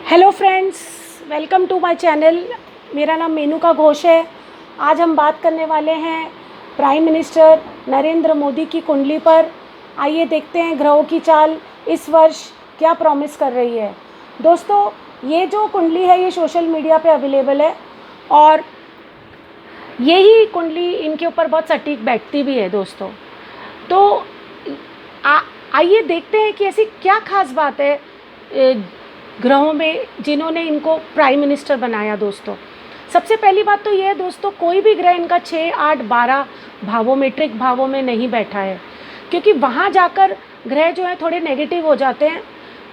Hello friends, welcome to my channel. मेरा नाम मेनका घोष है। आज हम बात करने वाले हैं प्राइम मिनिस्टर नरेंद्र मोदी की कुंडली पर। आइए देखते हैं ग्रहों की चाल इस वर्ष क्या प्रॉमिस कर रही है। दोस्तों, ये जो कुंडली है ये सोशल मीडिया पे अवेलेबल है और यही कुंडली इनके ऊपर बहुत सटीक बैठती भी है दोस्तों। तो आइए देखते हैं कि ऐसी क्या खास बात है ग्रहों में जिन्होंने इनको प्राइम मिनिस्टर बनाया। दोस्तों, सबसे पहली बात तो ये है दोस्तों, कोई भी ग्रह इनका 6, 8, 12 भावों में, ट्रिक भावों में नहीं बैठा है, क्योंकि वहाँ जाकर ग्रह जो है थोड़े नेगेटिव हो जाते हैं।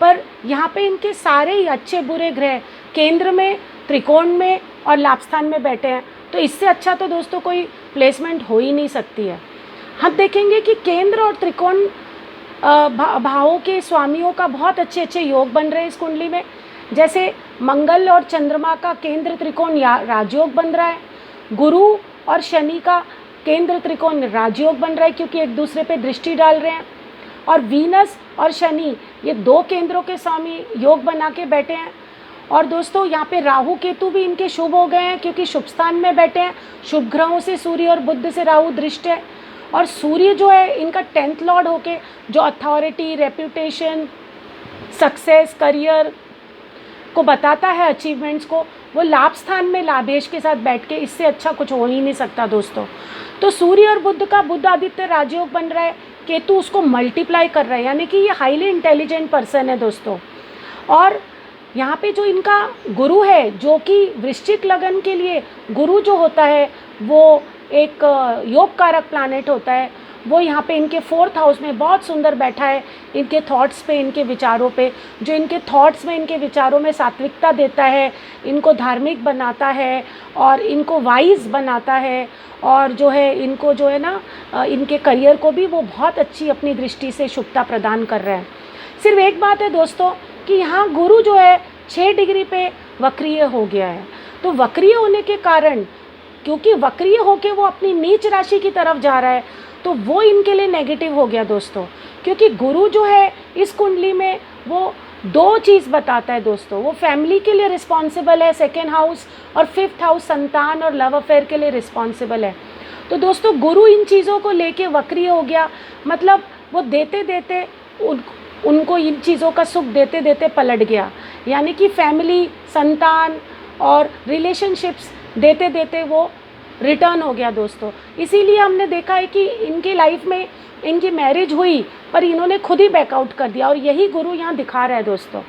पर यहाँ पे इनके सारे ही अच्छे बुरे ग्रह केंद्र में, त्रिकोण में और लाभ स्थान में बैठे हैं। तो इससे अच्छा तो दोस्तों कोई प्लेसमेंट हो ही नहीं सकती है। हम देखेंगे कि केंद्र और त्रिकोण भावों के स्वामियों का बहुत अच्छे अच्छे योग बन रहे हैं इस कुंडली में। जैसे मंगल और चंद्रमा का केंद्र त्रिकोण राजयोग बन रहा है, गुरु और शनि का केंद्र त्रिकोण राजयोग बन रहा है क्योंकि एक दूसरे पे दृष्टि डाल रहे हैं, और वीनस और शनि ये दो केंद्रों के स्वामी योग बना के बैठे हैं। और दोस्तों, यहाँ पे राहु केतु भी इनके शुभ हो गए हैं क्योंकि शुभ स्थान में बैठे हैं। शुभ ग्रहों से सूर्य और बुध से राहु दृष्ट है, और सूर्य जो है इनका 10th लॉर्ड होके जो अथॉरिटी, रेप्यूटेशन, सक्सेस, करियर को बताता है, अचीवमेंट्स को, वो लाभ स्थान में लाभेश के साथ बैठ के, इससे अच्छा कुछ हो ही नहीं सकता दोस्तों। तो सूर्य और बुध का बुध आदित्य राजयोग बन रहा है, केतु उसको मल्टीप्लाई कर रहा है, यानी कि ये हाईली इंटेलिजेंट पर्सन है दोस्तों। और यहाँ पे जो इनका गुरु है, जो कि वृश्चिक लगन के लिए गुरु जो होता है वो एक योग कारक प्लैनेट होता है, वो यहाँ पे इनके 4th हाउस में बहुत सुंदर बैठा है। इनके थॉट्स पे, इनके विचारों पे, जो इनके थॉट्स में, इनके विचारों में सात्विकता देता है, इनको धार्मिक बनाता है और इनको वाइज बनाता है, और जो है इनको जो है ना इनके करियर को भी वो बहुत अच्छी अपनी दृष्टि से शुभता प्रदान कर रहा है। सिर्फ एक बात है दोस्तों कि यहाँ गुरु जो है 6 डिग्री पे वक्रीय हो गया है। तो वक्रीय होने के कारण, क्योंकि वक्रीय होके वो अपनी नीच राशि की तरफ जा रहा है, तो वो इनके लिए नेगेटिव हो गया दोस्तों। क्योंकि गुरु जो है इस कुंडली में वो 2 चीज़ बताता है दोस्तों। वो फैमिली के लिए रिस्पॉन्सिबल है, 2nd हाउस, और 5th हाउस संतान और लव अफेयर के लिए रिस्पॉन्सिबल है। तो दोस्तों, गुरु इन चीज़ों को लेके वक्रीय हो गया, मतलब वो देते देते उनको इन चीज़ों का सुख देते देते पलट गया, यानी कि फैमिली, संतान और रिलेशनशिप्स देते देते वो रिटर्न हो गया दोस्तों। इसीलिए हमने देखा है कि इनकी लाइफ में इनकी मैरिज हुई पर इन्होंने खुद ही बैकआउट कर दिया, और यही गुरु यहाँ दिखा रहा है दोस्तों।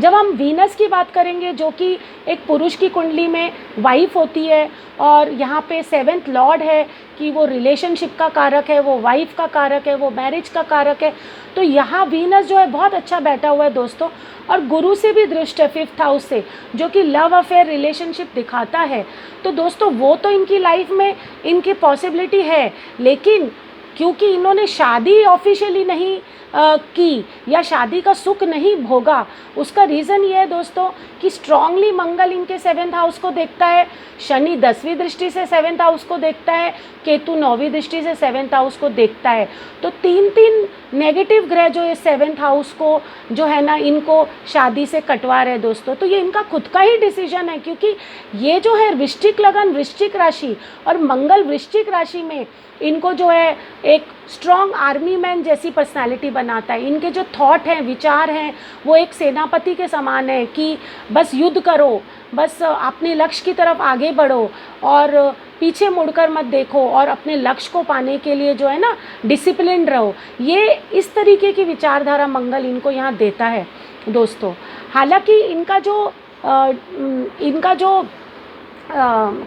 जब हम वीनस की बात करेंगे, जो कि एक पुरुष की कुंडली में वाइफ होती है, और यहाँ पे 7th लॉर्ड है कि वो रिलेशनशिप का कारक है, वो वाइफ का कारक है, वो मैरिज का कारक है। तो यहाँ वीनस जो है बहुत अच्छा बैठा हुआ है दोस्तों, और गुरु से भी दृष्ट है 5th हाउस से, जो कि लव अफेयर, रिलेशनशिप दिखाता है। तो दोस्तों, वो तो इनकी लाइफ में इनकी पॉसिबिलिटी है, लेकिन क्योंकि इन्होंने शादी ऑफिशियली नहीं की या शादी का सुख नहीं भोगा, उसका रीज़न ये है दोस्तों कि स्ट्रांगली मंगल इनके 7th हाउस को देखता है, शनि 10वीं दृष्टि से 7th हाउस को देखता है, केतु 9वीं दृष्टि से 7th हाउस को देखता है। तो 3 नेगेटिव ग्रह जो ये 7th हाउस को जो है ना इनको शादी से कटवा रहे हैं दोस्तों। तो ये इनका खुद का ही डिसीजन है, क्योंकि ये जो है वृश्चिक लगन, वृश्चिक राशि, और मंगल वृश्चिक राशि में इनको जो है एक स्ट्रॉन्ग आर्मी मैन जैसी पर्सनालिटी बनाता है। इनके जो थॉट हैं, विचार हैं, वो एक सेनापति के समान है कि बस युद्ध करो, बस अपने लक्ष्य की तरफ आगे बढ़ो और पीछे मुड़कर मत देखो, और अपने लक्ष्य को पाने के लिए जो है ना डिसिप्लिन रहो। ये इस तरीके की विचारधारा मंगल इनको यहाँ देता है दोस्तों। हालांकि इनका जो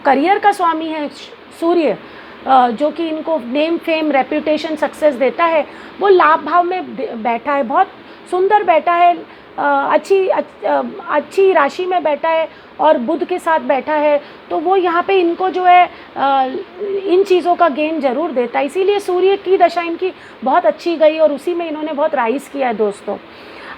करियर का स्वामी है सूर्य, जो कि इनको नेम, फेम, रेप्यूटेशन, सक्सेस देता है, वो लाभ भाव में बैठा है, बहुत सुंदर बैठा है, अच्छी राशि में बैठा है और बुध के साथ बैठा है। तो वो यहाँ पे इनको जो है इन चीज़ों का गेन जरूर देता है। इसीलिए सूर्य की दशा इनकी बहुत अच्छी गई और उसी में इन्होंने बहुत राइज किया है दोस्तों।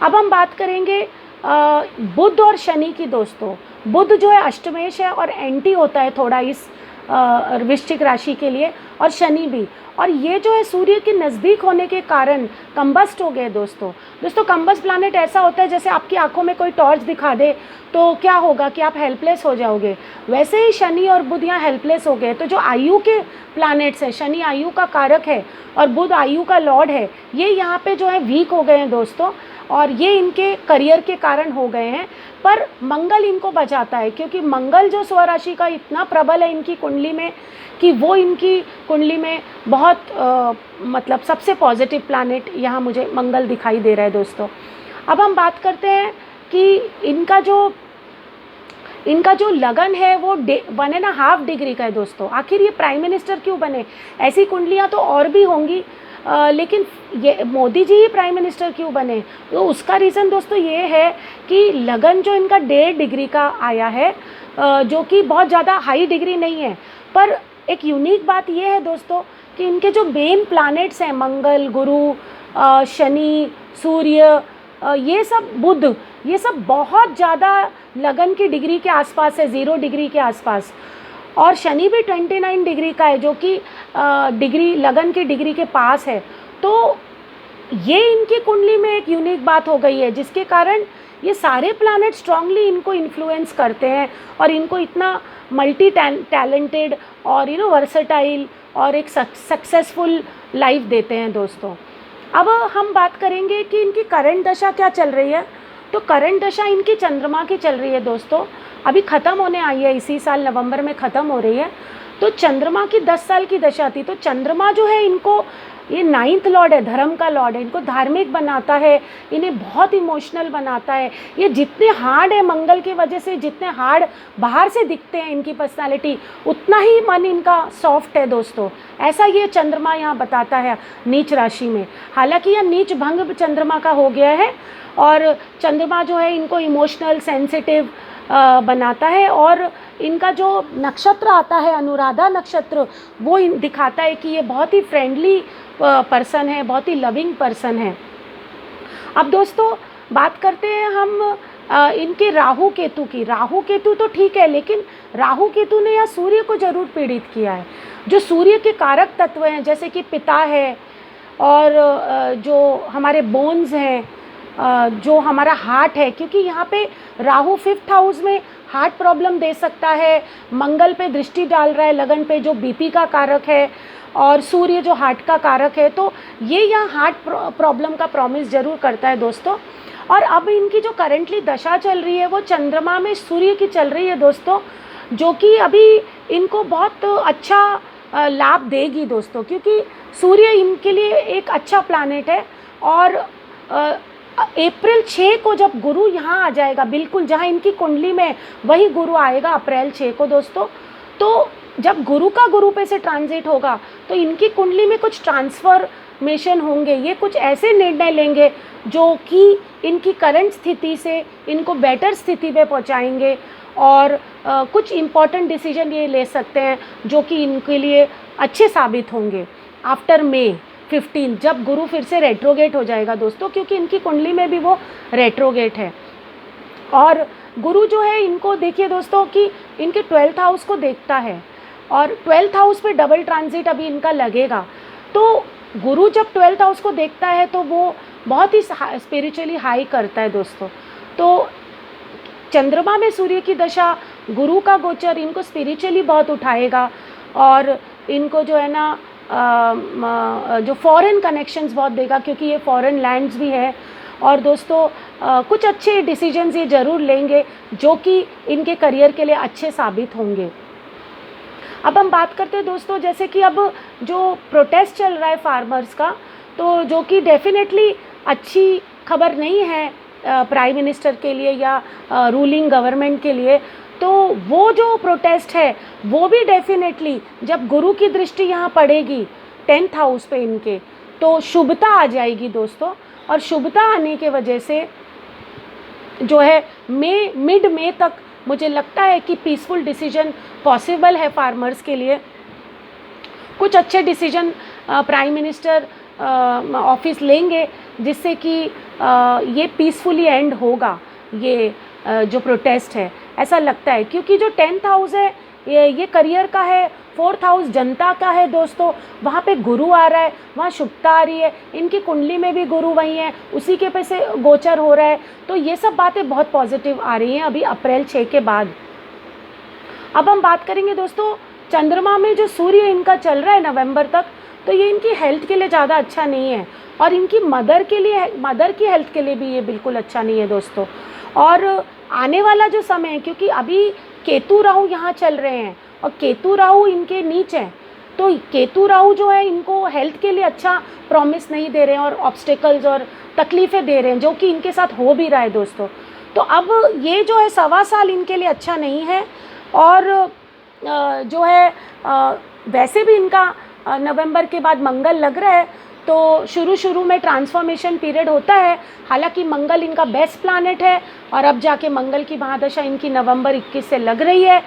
अब हम बात करेंगे बुध और शनि की दोस्तों। बुध जो है अष्टमेश है और एंटी होता है थोड़ा इस वृश्चिक राशि के लिए, और शनि भी। और ये जो है सूर्य के नज़दीक होने के कारण कंबस्ट हो गए दोस्तों कंबस्ट प्लैनेट ऐसा होता है जैसे आपकी आंखों में कोई टॉर्च दिखा दे तो क्या होगा कि आप हेल्पलेस हो जाओगे, वैसे ही शनि और बुध यहाँ हेल्पलेस हो गए। तो जो आयु के प्लैनेट्स हैं, शनि आयु का कारक है और बुध आयु का लॉर्ड है, ये यहाँ पे जो है वीक हो गए हैं दोस्तों, और ये इनके करियर के कारण हो गए हैं। पर मंगल इनको बचाता है, क्योंकि मंगल जो स्वराशि का इतना प्रबल है इनकी कुंडली में कि वो इनकी कुंडली में बहुत मतलब सबसे पॉजिटिव प्लैनेट यहाँ मुझे मंगल दिखाई दे रहा है दोस्तों। अब हम बात करते हैं कि इनका जो लगन है वो 1.5 डिग्री का है दोस्तों। आखिर ये प्राइम मिनिस्टर क्यों बने? ऐसी कुंडलियाँ तो और भी होंगी, लेकिन ये मोदी जी ही प्राइम मिनिस्टर क्यों बने? तो उसका रीज़न दोस्तों ये है कि लगन जो इनका 1.5 डिग्री का आया है, जो कि बहुत ज़्यादा हाई डिग्री नहीं है। पर एक यूनिक बात ये है दोस्तों कि इनके जो मेन प्लैनेट्स हैं, मंगल, गुरु, शनि, सूर्य, ये सब, बुध, ये सब बहुत ज़्यादा लगन की डिग्री के आसपास है, 0 डिग्री के आसपास। और शनि भी 29 डिग्री का है, जो कि डिग्री लगन की डिग्री के पास है। तो ये इनकी कुंडली में एक यूनिक बात हो गई है, जिसके कारण ये सारे प्लैनेट स्ट्रांगली इनको इन्फ्लुएंस करते हैं और इनको इतना मल्टी टैलेंटेड और वर्सेटाइल और एक सक्सेसफुल लाइफ देते हैं दोस्तों। अब हम बात करेंगे कि इनकी करंट दशा क्या चल रही है। तो करंट दशा इनकी चंद्रमा की चल रही है दोस्तों, अभी ख़त्म होने आई है, इसी साल नवंबर में ख़त्म हो रही है। तो चंद्रमा की 10 साल की दशा थी। तो चंद्रमा जो है इनको, ये 9th लॉर्ड है, धर्म का लॉर्ड है, इनको धार्मिक बनाता है, इन्हें बहुत इमोशनल बनाता है। ये जितने हार्ड है, मंगल की वजह से जितने हार्ड बाहर से दिखते हैं इनकी पर्सनालिटी, उतना ही मन इनका सॉफ्ट है दोस्तों। ऐसा ये चंद्रमा यहाँ बताता है नीच राशि में। हालांकि यह नीच भंग चंद्रमा का हो गया है, और चंद्रमा जो है इनको इमोशनल, सेंसिटिव बनाता है। और इनका जो नक्षत्र आता है, अनुराधा नक्षत्र, वो दिखाता है कि ये बहुत ही फ्रेंडली पर्सन है, बहुत ही लविंग पर्सन है। अब दोस्तों बात करते हैं हम इनके राहु केतु की। राहु केतु तो ठीक है, लेकिन राहु केतु ने यहाँ सूर्य को जरूर पीड़ित किया है। जो सूर्य के कारक तत्व हैं, जैसे कि पिता है, और जो हमारे बोन्स हैं, जो हमारा हार्ट है, क्योंकि यहाँ पे राहु 5th हाउस में हार्ट प्रॉब्लम दे सकता है। मंगल पे दृष्टि डाल रहा है लगन पे, जो बीपी का कारक है, और सूर्य जो हार्ट का कारक है। तो ये यहाँ हार्ट प्रॉब्लम का प्रॉमिस जरूर करता है दोस्तों। और अब इनकी जो करंटली दशा चल रही है वो चंद्रमा में सूर्य की चल रही है दोस्तों, जो कि अभी इनको बहुत अच्छा लाभ देगी दोस्तों, क्योंकि सूर्य इनके लिए एक अच्छा प्लैनेट है। और अप्रैल 6 को जब गुरु यहाँ आ जाएगा, बिल्कुल जहाँ इनकी कुंडली में वही गुरु आएगा अप्रैल 6 को दोस्तों। तो जब गुरु का गुरु पे से ट्रांजिट होगा तो इनकी कुंडली में कुछ ट्रांसफॉर्मेशन होंगे। ये कुछ ऐसे निर्णय लेंगे जो कि इनकी करंट स्थिति से इनको बेटर स्थिति पे पहुँचाएंगे, और कुछ इम्पॉर्टेंट डिसीजन ये ले सकते हैं जो कि इनके लिए अच्छे साबित होंगे आफ्टर May 15, जब गुरु फिर से रेट्रोगेट हो जाएगा दोस्तों, क्योंकि इनकी कुंडली में भी वो रेट्रोगेट है। और गुरु जो है इनको देखिए दोस्तों कि इनके 12th हाउस को देखता है, और 12th हाउस पे डबल ट्रांजिट अभी इनका लगेगा। तो गुरु जब 12th हाउस को देखता है तो वो बहुत ही स्पिरिचुअली हाई करता है दोस्तों। तो चंद्रमा में सूर्य की दशा, गुरु का गोचर इनको स्पिरिचुअली बहुत उठाएगा, और इनको जो है ना जो फॉरेन कनेक्शंस बहुत देगा, क्योंकि ये फॉरेन लैंड्स भी है। और दोस्तों कुछ अच्छे डिसीजंस ये ज़रूर लेंगे जो कि इनके करियर के लिए अच्छे साबित होंगे। अब हम बात करते हैं दोस्तों, जैसे कि अब जो प्रोटेस्ट चल रहा है फार्मर्स का, तो जो कि डेफिनेटली अच्छी खबर नहीं है प्राइम मिनिस्टर के लिए या रूलिंग गवर्नमेंट के लिए। तो वो जो प्रोटेस्ट है वो भी डेफिनेटली जब गुरु की दृष्टि यहाँ पड़ेगी 10th हाउस पे इनके, तो शुभता आ जाएगी दोस्तों। और शुभता आने के वजह से जो है मिड मे तक मुझे लगता है कि पीसफुल डिसीजन पॉसिबल है फार्मर्स के लिए। कुछ अच्छे डिसीजन प्राइम मिनिस्टर ऑफिस लेंगे, जिससे कि ये पीसफुली एंड होगा ये जो प्रोटेस्ट है, ऐसा लगता है। क्योंकि जो 10th हाउस है ये करियर का है, 4th हाउस जनता का है दोस्तों, वहाँ पे गुरु आ रहा है, वहाँ शुभता आ रही है, इनकी कुंडली में भी गुरु वही है, उसी के पे से गोचर हो रहा है। तो ये सब बातें बहुत पॉजिटिव आ रही हैं अभी अप्रैल 6 के बाद। अब हम बात करेंगे दोस्तों, चंद्रमा में जो सूर्य इनका चल रहा है नवंबर तक, तो ये इनकी हेल्थ के लिए ज़्यादा अच्छा नहीं है, और इनकी मदर की हेल्थ के लिए भी ये बिल्कुल अच्छा नहीं है दोस्तों। और आने वाला जो समय है, क्योंकि अभी केतु राहु यहाँ चल रहे हैं और केतु राहु इनके नीच हैं, तो केतु राहु जो है इनको हेल्थ के लिए अच्छा प्रॉमिस नहीं दे रहे हैं और ऑब्स्टेकल्स और तकलीफ़ें दे रहे हैं, जो कि इनके साथ हो भी रहा है दोस्तों। तो अब ये जो है 1.25 साल इनके लिए अच्छा नहीं है। और जो है वैसे भी इनका नवंबर के बाद मंगल लग रहा है, तो शुरू में ट्रांसफॉर्मेशन पीरियड होता है। हालांकि मंगल इनका बेस्ट प्लैनेट है और अब जाके मंगल की महादशा इनकी नवंबर 21 से लग रही है,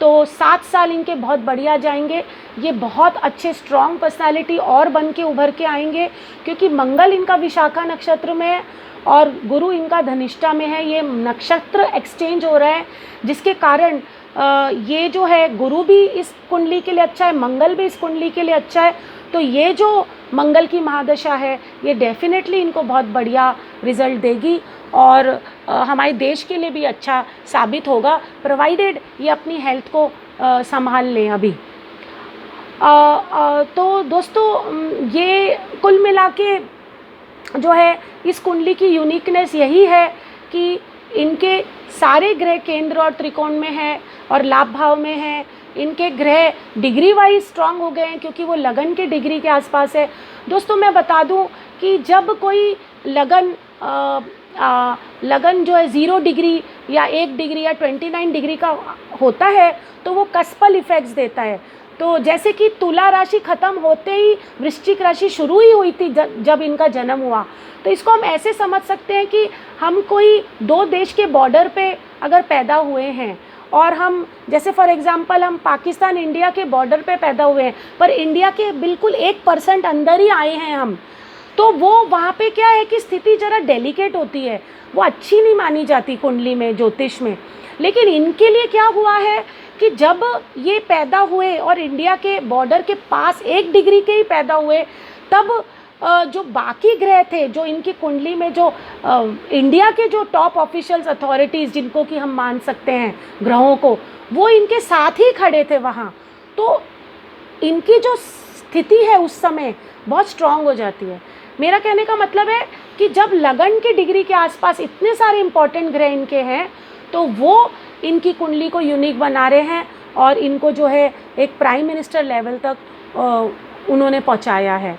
तो 7 साल इनके बहुत बढ़िया जाएंगे। ये बहुत अच्छे स्ट्रॉन्ग पर्सनालिटी और बन के उभर के आएंगे, क्योंकि मंगल इनका विशाखा नक्षत्र में है और गुरु इनका धनिष्ठा में है। ये नक्षत्र एक्सचेंज हो रहा है, जिसके कारण ये जो है गुरु भी इस कुंडली के लिए अच्छा है, मंगल भी इस कुंडली के लिए अच्छा है। तो ये जो मंगल की महादशा है ये डेफिनेटली इनको बहुत बढ़िया रिजल्ट देगी और हमारे देश के लिए भी अच्छा साबित होगा, प्रोवाइडेड ये अपनी हेल्थ को संभाल लें अभी। तो दोस्तों ये कुल मिला के जो है इस कुंडली की यूनिकनेस यही है कि इनके सारे ग्रह केंद्र और त्रिकोण में है और लाभ भाव में है। इनके ग्रह डिग्री वाइज स्ट्रांग हो गए हैं, क्योंकि वो लगन के डिग्री के आसपास है। दोस्तों मैं बता दूं कि जब कोई लगन जो है 0 डिग्री या 1 डिग्री या 29 डिग्री का होता है, तो वो कस्पल इफेक्ट्स देता है। तो जैसे कि तुला राशि ख़त्म होते ही वृश्चिक राशि शुरू ही हुई थी जब इनका जन्म हुआ, तो इसको हम ऐसे समझ सकते हैं कि हम कोई 2 देश के बॉर्डर पे अगर पैदा हुए हैं और हम जैसे फॉर एग्जांपल हम पाकिस्तान इंडिया के बॉर्डर पे पैदा हुए हैं, पर इंडिया के बिल्कुल 1% अंदर ही आए हैं हम, तो वो वहाँ पे क्या है कि स्थिति ज़रा डेलिकेट होती है, वो अच्छी नहीं मानी जाती कुंडली में, ज्योतिष में। लेकिन इनके लिए क्या हुआ है कि जब ये पैदा हुए और इंडिया के बॉर्डर के पास 1 डिग्री के ही पैदा हुए, तब जो बाकी ग्रह थे, जो इनकी कुंडली में जो इंडिया के जो टॉप ऑफिशियल्स अथॉरिटीज़ जिनको कि हम मान सकते हैं ग्रहों को, वो इनके साथ ही खड़े थे वहाँ। तो इनकी जो स्थिति है उस समय बहुत स्ट्रांग हो जाती है। मेरा कहने का मतलब है कि जब लगन की डिग्री के आसपास इतने सारे इंपॉर्टेंट ग्रह इनके हैं, तो वो इनकी कुंडली को यूनिक बना रहे हैं और इनको जो है एक प्राइम मिनिस्टर लेवल तक उन्होंने पहुंचाया है।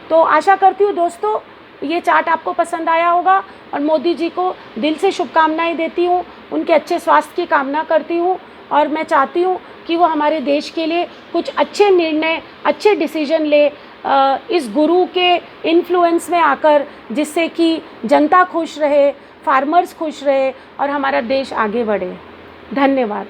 तो आशा करती हूँ दोस्तों ये चार्ट आपको पसंद आया होगा और मोदी जी को दिल से शुभकामनाएं देती हूँ, उनके अच्छे स्वास्थ्य की कामना करती हूँ और मैं चाहती हूँ कि वो हमारे देश के लिए कुछ अच्छे निर्णय, अच्छे डिसीजन ले इस गुरु के इन्फ्लुएंस में आकर, जिससे कि जनता खुश रहे, फार्मर्स खुश रहे और हमारा देश आगे बढ़े। धन्यवाद।